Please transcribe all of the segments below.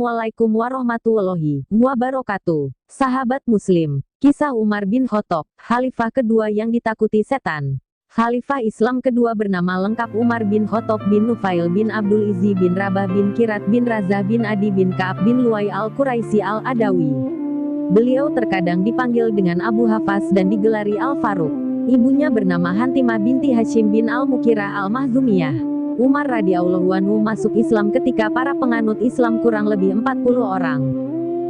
Assalamualaikum warahmatullahi wabarakatuh. Sahabat Muslim, kisah Umar bin Khattab, khalifah kedua yang ditakuti setan. Khalifah Islam kedua bernama lengkap Umar bin Khattab bin Nufail bin Abdul Izzi bin Rabah bin Kirat bin Razah bin Adi bin Ka'ab bin Luwai al-Quraisy al-Adawi. Beliau terkadang dipanggil dengan Abu Hafs dan digelari Al-Faruq. Ibunya bernama Hantimah binti Hashim bin Al-Mukirah al-Mahzumiyah. Umar radhiyallahu anhu masuk Islam ketika para penganut Islam kurang lebih 40 orang.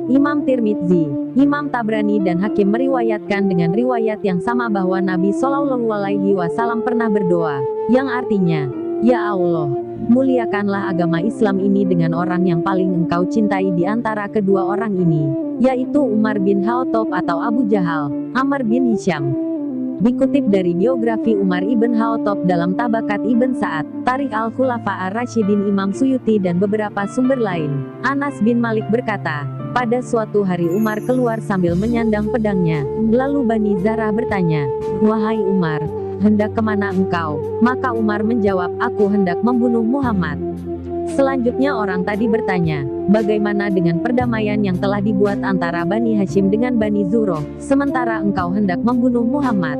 Imam Tirmidzi, Imam Tabrani dan Hakim meriwayatkan dengan riwayat yang sama bahwa Nabi Shallallahu Alaihi Wasallam pernah berdoa, yang artinya, "Ya Allah, muliakanlah agama Islam ini dengan orang yang paling Engkau cintai di antara kedua orang ini, yaitu Umar bin Khattab atau Abu Jahal, Amr bin Hisham." Dikutip dari biografi Umar ibn Khattab dalam Tabakat Ibn Sa'ad, Tarikh Al-Khulafa Ar-Rasyidin Imam Suyuti dan beberapa sumber lain, Anas bin Malik berkata, pada suatu hari Umar keluar sambil menyandang pedangnya, lalu Bani Zarah bertanya, "Wahai Umar, hendak kemana engkau?" Maka Umar menjawab, "Aku hendak membunuh Muhammad." Selanjutnya orang tadi bertanya, "Bagaimana dengan perdamaian yang telah dibuat antara Bani Hashim dengan Bani Zuhroh, sementara engkau hendak membunuh Muhammad?"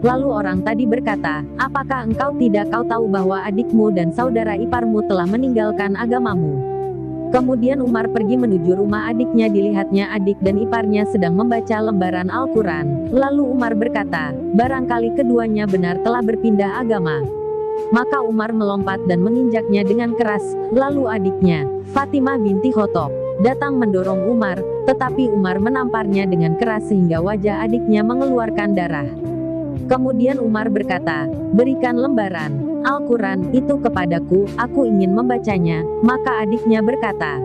Lalu orang tadi berkata, "Apakah engkau tidak kau tahu bahwa adikmu dan saudara iparmu telah meninggalkan agamamu?" Kemudian Umar pergi menuju rumah adiknya. Dilihatnya adik dan iparnya sedang membaca lembaran Al-Quran. Lalu Umar berkata, "Barangkali keduanya benar telah berpindah agama." Maka Umar melompat dan menginjaknya dengan keras. Lalu adiknya, Fatimah binti Khattab, datang mendorong Umar, tetapi Umar menamparnya dengan keras sehingga wajah adiknya mengeluarkan darah. Kemudian Umar berkata, "Berikan lembaran Al-Quran itu kepadaku, aku ingin membacanya." Maka adiknya berkata,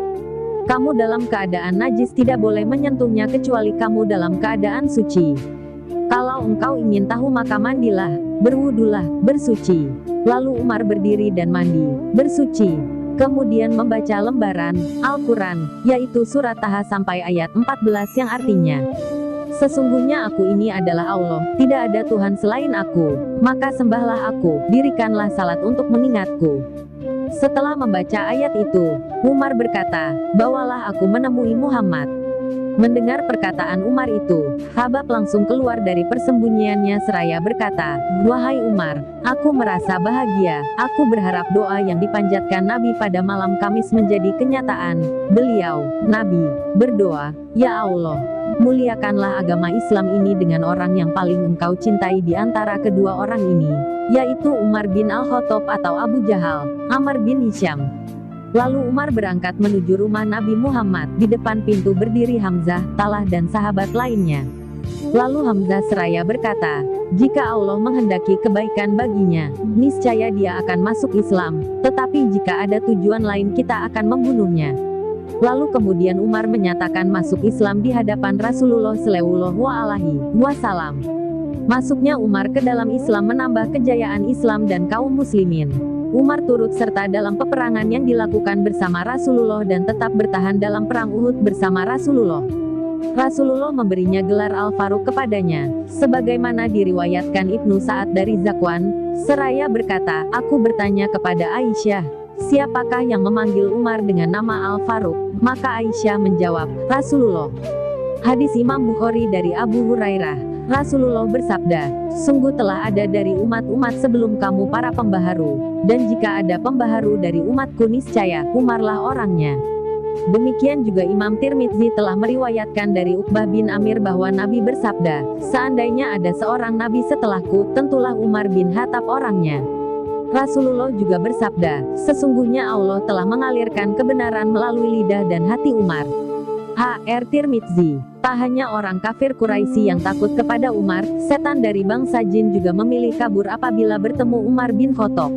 "Kamu dalam keadaan najis tidak boleh menyentuhnya kecuali kamu dalam keadaan suci. Kalau engkau ingin tahu maka mandilah, berwudulah, bersuci." Lalu Umar berdiri dan mandi, bersuci, kemudian membaca lembaran Al-Quran, yaitu surat Taha sampai ayat 14 yang artinya, "Sesungguhnya aku ini adalah Allah, tidak ada Tuhan selain aku, maka sembahlah aku, dirikanlah salat untuk mengingatku." Setelah membaca ayat itu, Umar berkata, "Bawalah aku menemui Muhammad." Mendengar perkataan Umar itu, Habab langsung keluar dari persembunyiannya seraya berkata, "Wahai Umar, aku merasa bahagia, aku berharap doa yang dipanjatkan Nabi pada malam Kamis menjadi kenyataan." Beliau, Nabi, berdoa, "Ya Allah, muliakanlah agama Islam ini dengan orang yang paling Engkau cintai di antara kedua orang ini, yaitu Umar bin Al-Khattab atau Abu Jahal, Amr bin Hisham." Lalu Umar berangkat menuju rumah Nabi Muhammad. Di depan pintu berdiri Hamzah, Talah dan sahabat lainnya. Lalu Hamzah seraya berkata, "Jika Allah menghendaki kebaikan baginya, niscaya dia akan masuk Islam, tetapi jika ada tujuan lain kita akan membunuhnya." Lalu kemudian Umar menyatakan masuk Islam di hadapan Rasulullah Shallallahu Alaihi Wasallam. Masuknya Umar ke dalam Islam menambah kejayaan Islam dan kaum muslimin. Umar turut serta dalam peperangan yang dilakukan bersama Rasulullah dan tetap bertahan dalam perang Uhud bersama Rasulullah. Rasulullah memberinya gelar Al-Faruq kepadanya, sebagaimana diriwayatkan Ibnu Sa'ad dari Zakwan, seraya berkata, "Aku bertanya kepada Aisyah, siapakah yang memanggil Umar dengan nama Al-Faruq?" Maka Aisyah menjawab, "Rasulullah." Hadis Imam Bukhari dari Abu Hurairah, Rasulullah bersabda, "Sungguh telah ada dari umat-umat sebelum kamu para pembaharu, dan jika ada pembaharu dari umatku niscaya Umarlah orangnya." Demikian juga Imam Tirmidzi telah meriwayatkan dari Uqbah bin Amir bahwa Nabi bersabda, "Seandainya ada seorang Nabi setelahku, tentulah Umar bin Khattab orangnya." Rasulullah juga bersabda, "Sesungguhnya Allah telah mengalirkan kebenaran melalui lidah dan hati Umar." H.R. Tirmidzi, tak hanya orang kafir Quraisy yang takut kepada Umar, setan dari bangsa jin juga memilih kabur apabila bertemu Umar bin Khattab.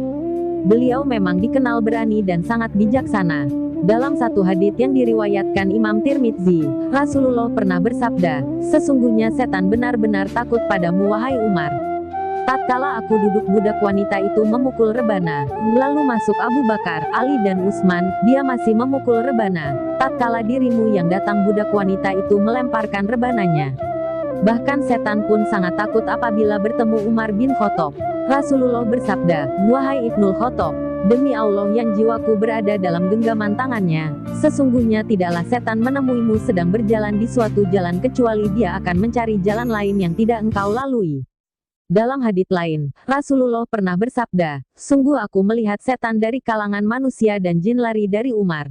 Beliau memang dikenal berani dan sangat bijaksana. Dalam satu hadits yang diriwayatkan Imam Tirmidzi, Rasulullah pernah bersabda, "Sesungguhnya setan benar-benar takut padamu wahai Umar. Tatkala aku duduk budak wanita itu memukul rebana, lalu masuk Abu Bakar, Ali dan Utsman, dia masih memukul rebana. Tatkala dirimu yang datang budak wanita itu melemparkan rebananya." Bahkan setan pun sangat takut apabila bertemu Umar bin Khattab. Rasulullah bersabda, "Wahai Ibnul Khattab, Demi Allah yang jiwaku berada dalam genggaman tangannya, sesungguhnya tidaklah setan menemuimu sedang berjalan di suatu jalan kecuali dia akan mencari jalan lain yang tidak engkau lalui. Dalam hadits lain, Rasulullah pernah bersabda, sungguh aku melihat setan dari kalangan manusia dan jin lari dari Umar.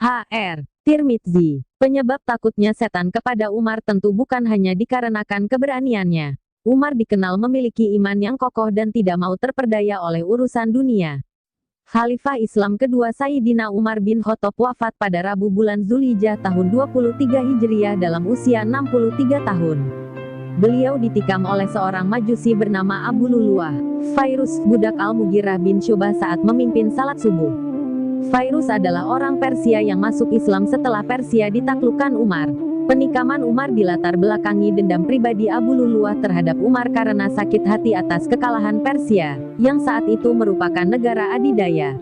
Hr. Tirmidzi. Penyebab takutnya setan kepada Umar tentu bukan hanya dikarenakan keberaniannya. Umar dikenal memiliki iman yang kokoh dan tidak mau terperdaya oleh urusan dunia. Khalifah Islam kedua Sayyidina Umar bin Khattab wafat pada Rabu bulan Zulhijjah tahun 23 Hijriah dalam usia 63 tahun. Beliau ditikam oleh seorang majusi bernama Abu Luluah, Fairuz, budak Al-Mughirah bin Syu'bah saat memimpin salat subuh. Fairuz adalah orang Persia yang masuk Islam setelah Persia ditaklukkan Umar. Penikaman Umar dilatar belakangi dendam pribadi Abu Luluah terhadap Umar karena sakit hati atas kekalahan Persia, yang saat itu merupakan negara adidaya.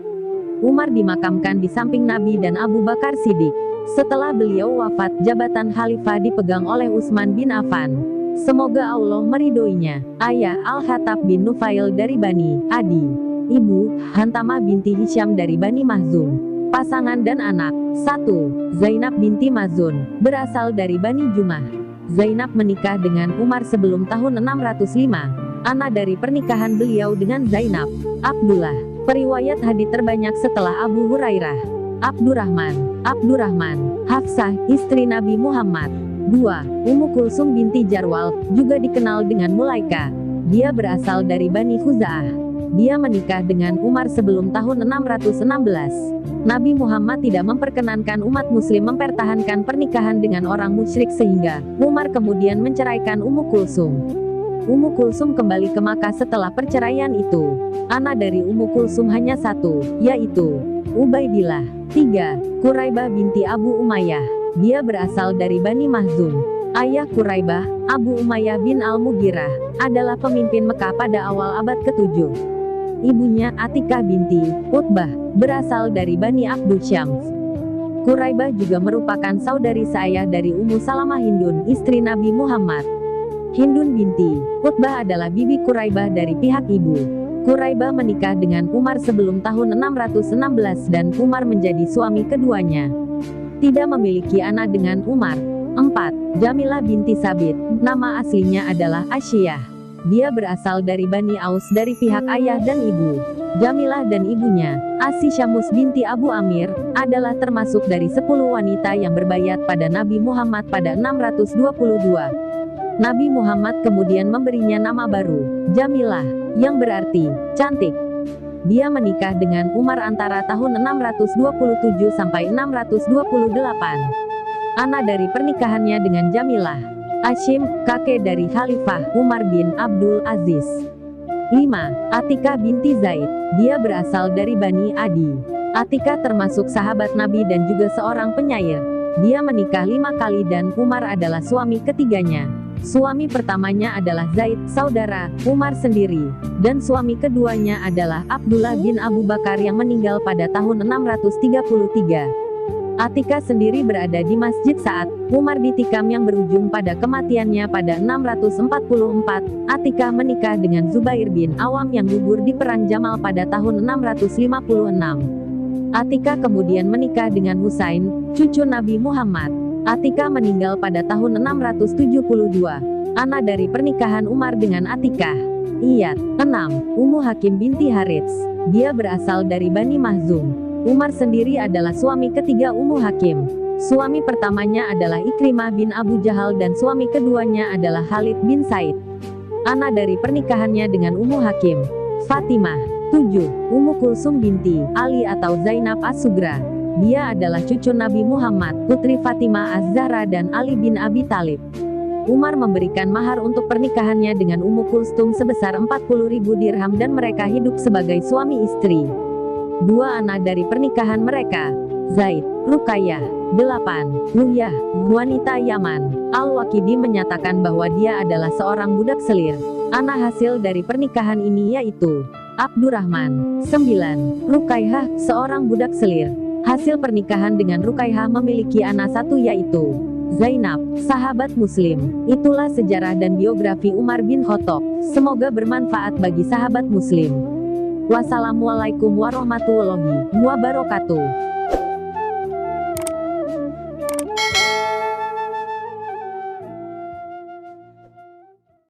Umar dimakamkan di samping Nabi dan Abu Bakar Siddiq. Setelah beliau wafat, jabatan khalifah dipegang oleh Utsman bin Affan. Semoga Allah meridhoinya. Ayah Al-Khattab bin Nufail dari Bani Adi. Ibu Hantamah binti Hisham dari Bani Mahzum. Pasangan dan anak. 1. Zainab binti Mazun, berasal dari Bani Jumah. Zainab menikah dengan Umar sebelum tahun 605. Anak dari pernikahan beliau dengan Zainab, Abdullah. Periwayat hadits terbanyak setelah Abu Hurairah. Abdurrahman, Hafsah, istri Nabi Muhammad. 2. Ummu Kulsum binti Jarwal, juga dikenal dengan Mulaika. Dia berasal dari Bani Khuza'ah. Dia menikah dengan Umar sebelum tahun 616. Nabi Muhammad tidak memperkenankan umat muslim mempertahankan pernikahan dengan orang musyrik sehingga Umar kemudian menceraikan Ummu Kulsum. Ummu Kulsum kembali ke Makkah setelah perceraian itu. Anak dari Ummu Kulsum hanya satu, yaitu Ubaidillah. 3. Quraibah binti Abu Umayyah. Dia berasal dari Bani Mahzum. Ayah Quraibah, Abu Umayyah bin Al-Mughirah, adalah pemimpin Mekah pada awal abad ke-7. Ibunya Atikah binti Utbah, berasal dari Bani Abdul Syams. Quraibah juga merupakan saudari seayah dari Ummu Salamah Hindun, istri Nabi Muhammad. Hindun binti Utbah adalah bibi Quraibah dari pihak ibu. Quraibah menikah dengan Umar sebelum tahun 616 dan Umar menjadi suami keduanya. Tidak memiliki anak dengan Umar. 4. Jamilah binti Sabit, nama aslinya adalah Asyiyah. Dia berasal dari Bani Aus dari pihak ayah dan ibu. Jamilah dan ibunya, Asy Syamus binti Abu Amir, adalah termasuk dari 10 wanita yang berbayat pada Nabi Muhammad pada 622. Nabi Muhammad kemudian memberinya nama baru, Jamilah, yang berarti cantik. Dia menikah dengan Umar antara tahun 627 sampai 628. Anak dari pernikahannya dengan Jamilah, Ashim, kakek dari Khalifah Umar bin Abdul Aziz. 5. Atikah binti Zaid. Dia berasal dari Bani Adi. Atikah termasuk sahabat Nabi dan juga seorang penyair. Dia menikah 5 kali dan Umar adalah suami ketiganya. Suami pertamanya adalah Zaid, saudara Umar sendiri, dan suami keduanya adalah Abdullah bin Abu Bakar yang meninggal pada tahun 633. Atikah sendiri berada di masjid saat Umar ditikam yang berujung pada kematiannya pada 644. Atikah menikah dengan Zubair bin Awam yang gugur di Perang Jamal pada tahun 656. Atikah kemudian menikah dengan Husain, cucu Nabi Muhammad. Atikah meninggal pada tahun 672. Anak dari pernikahan Umar dengan Atikah. Iyad. 6. Ummu Hakim binti Harits. Dia berasal dari Bani Mahzum. Umar sendiri adalah suami ketiga Ummu Hakim. Suami pertamanya adalah Ikrimah bin Abu Jahal dan suami keduanya adalah Khalid bin Said. Anak dari pernikahannya dengan Ummu Hakim, Fatimah. 7. Ummu Kulsum binti Ali atau Zainab As-Sugra. Dia adalah cucu Nabi Muhammad, putri Fatimah Az-Zahra dan Ali bin Abi Thalib. Umar memberikan mahar untuk pernikahannya dengan Ummu Kulsum sebesar 40.000 dirham dan mereka hidup sebagai suami istri. 2 anak dari pernikahan mereka, Zaid, Ruqayyah. 8. Luhyah, wanita Yaman. Al-Waqidi menyatakan bahwa dia adalah seorang budak selir. Anak hasil dari pernikahan ini yaitu Abdurrahman. 9. Ruqayyah, seorang budak selir. Hasil pernikahan dengan Ruqayyah memiliki anak satu yaitu Zainab, sahabat Muslim. Itulah sejarah dan biografi Umar bin Khattab. Semoga bermanfaat bagi sahabat Muslim. Wassalamualaikum warahmatullahi wabarakatuh.